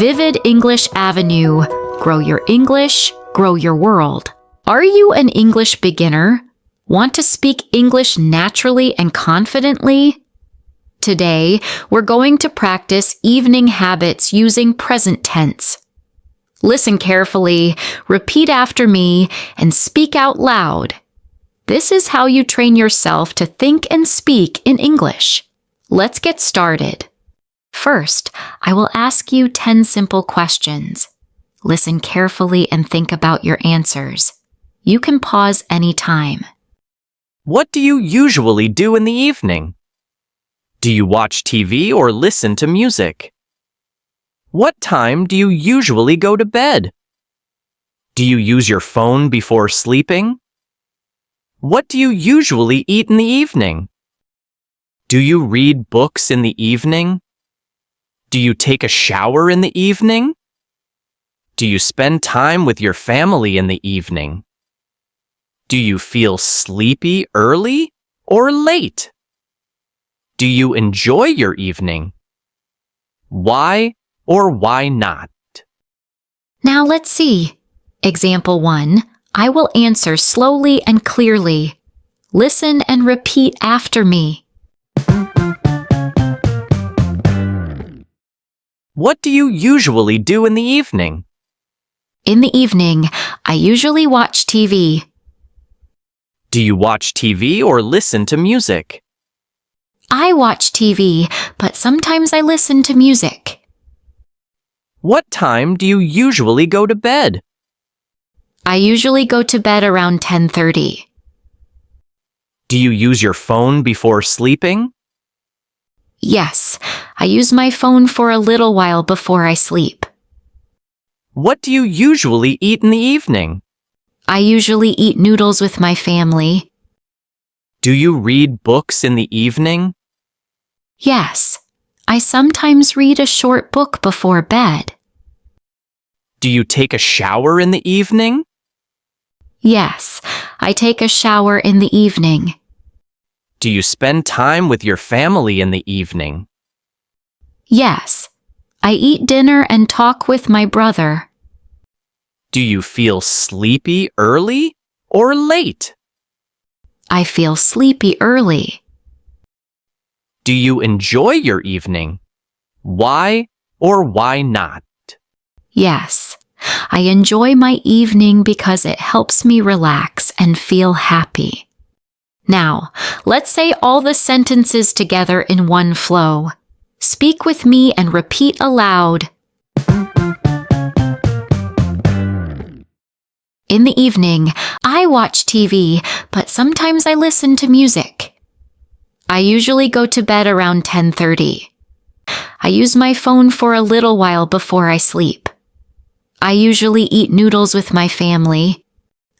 Vivid English Avenue. Grow your English, grow your world. Are you an English beginner? Want to speak English naturally and confidently? Today, we're going to practice evening habits using present tense. Listen carefully, repeat after me, and speak out loud. This is how you train yourself to think and speak in English. Let's get started. First, I will ask you 10 simple questions. Listen carefully and think about your answers. You can pause anytime. What do you usually do in the evening? Do you watch TV or listen to music? What time do you usually go to bed? Do you use your phone before sleeping? What do you usually eat in the evening? Do you read books in the evening? Do you take a shower in the evening? Do you spend time with your family in the evening? Do you feel sleepy early or late? Do you enjoy your evening? Why or why not? Now let's see. Example 1. I will answer slowly and clearly. Listen and repeat after me. What do you usually do in the evening? In the evening, I usually watch TV. Do you watch TV or listen to music? I watch TV, but sometimes I listen to music. What time do you usually go to bed? I usually go to bed around 10:30. Do you use your phone before sleeping? Yes, I use my phone for a little while before I sleep. What do you usually eat in the evening? I usually eat noodles with my family. Do you read books in the evening? Yes, I sometimes read a short book before bed. Do you take a shower in the evening? Yes, I take a shower in the evening. Do you spend time with your family in the evening? Yes, I eat dinner and talk with my brother. Do you feel sleepy early or late? I feel sleepy early. Do you enjoy your evening? Why or why not? Yes, I enjoy my evening because it helps me relax and feel happy. Now, let's say all the sentences together in one flow. Speak with me and repeat aloud. In the evening, I watch TV, but sometimes I listen to music. I usually go to bed around 10:30. I use my phone for a little while before I sleep. I usually eat noodles with my family.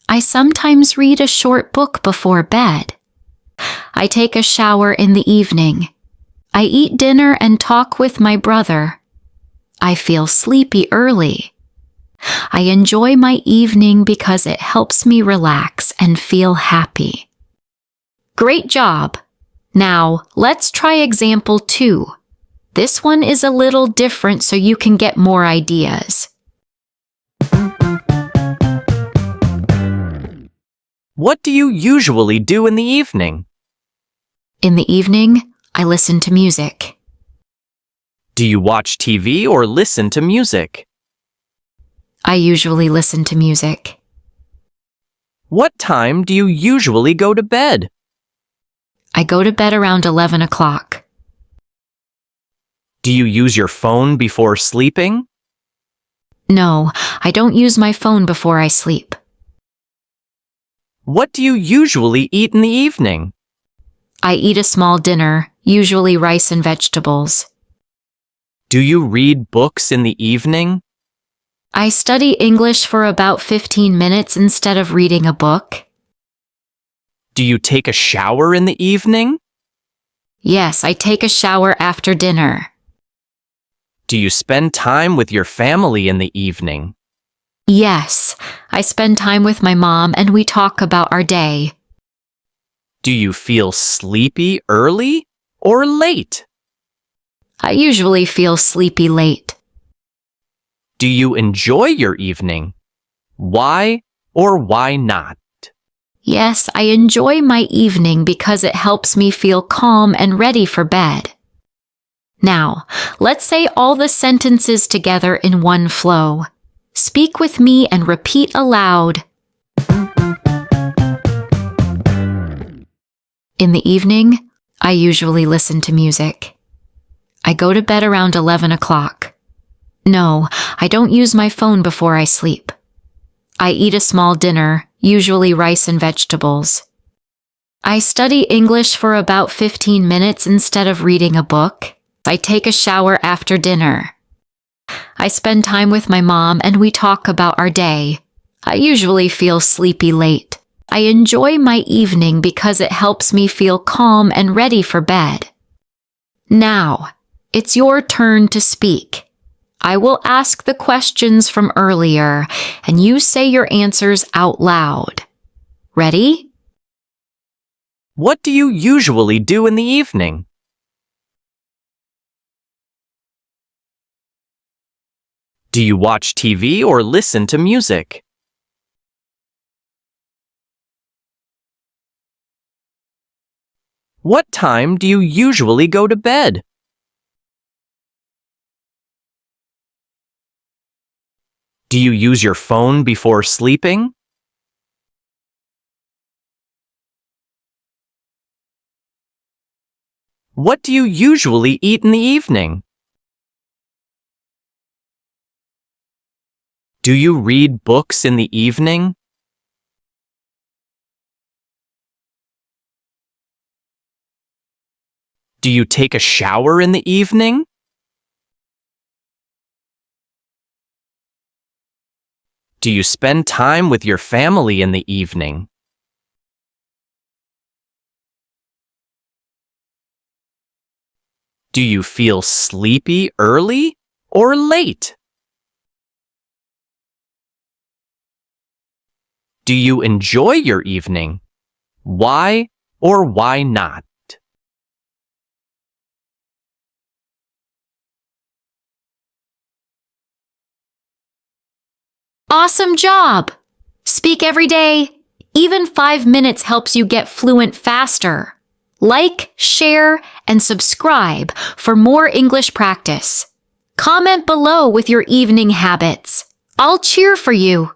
I sometimes read a short book before bed. I take a shower in the evening. I eat dinner and talk with my brother. I feel sleepy early. I enjoy my evening because it helps me relax and feel happy. Great job! Now, let's try example 2. This one is a little different so you can get more ideas. What do you usually do in the evening? In the evening, I listen to music. Do you watch TV or listen to music? I usually listen to music. What time do you usually go to bed? I go to bed around 11 o'clock. Do you use your phone before sleeping? No, I don't use my phone before I sleep. What do you usually eat in the evening? I eat a small dinner, usually rice and vegetables. Do you read books in the evening? I study English for about 15 minutes instead of reading a book. Do you take a shower in the evening? Yes, I take a shower after dinner. Do you spend time with your family in the evening? Yes, I spend time with my mom and we talk about our day. Do you feel sleepy early or late? I usually feel sleepy late. Do you enjoy your evening? Why or why not? Yes, I enjoy my evening because it helps me feel calm and ready for bed. Now, let's say all the sentences together in one flow. Speak with me and repeat aloud. In the evening, I usually listen to music. I go to bed around 11 o'clock. No, I don't use my phone before I sleep. I eat a small dinner, usually rice and vegetables. I study English for about 15 minutes instead of reading a book. I take a shower after dinner. I spend time with my mom and we talk about our day. I usually feel sleepy late. I enjoy my evening because it helps me feel calm and ready for bed. Now, it's your turn to speak. I will ask the questions from earlier, and you say your answers out loud. Ready? What do you usually do in the evening? Do you watch TV or listen to music? What time do you usually go to bed? Do you use your phone before sleeping? What do you usually eat in the evening? Do you read books in the evening? Do you take a shower in the evening? Do you spend time with your family in the evening? Do you feel sleepy early or late? Do you enjoy your evening? Why or why not? Awesome job! Speak every day. Even 5 minutes helps you get fluent faster. Like, share, and subscribe for more English practice. Comment below with your evening habits. I'll cheer for you.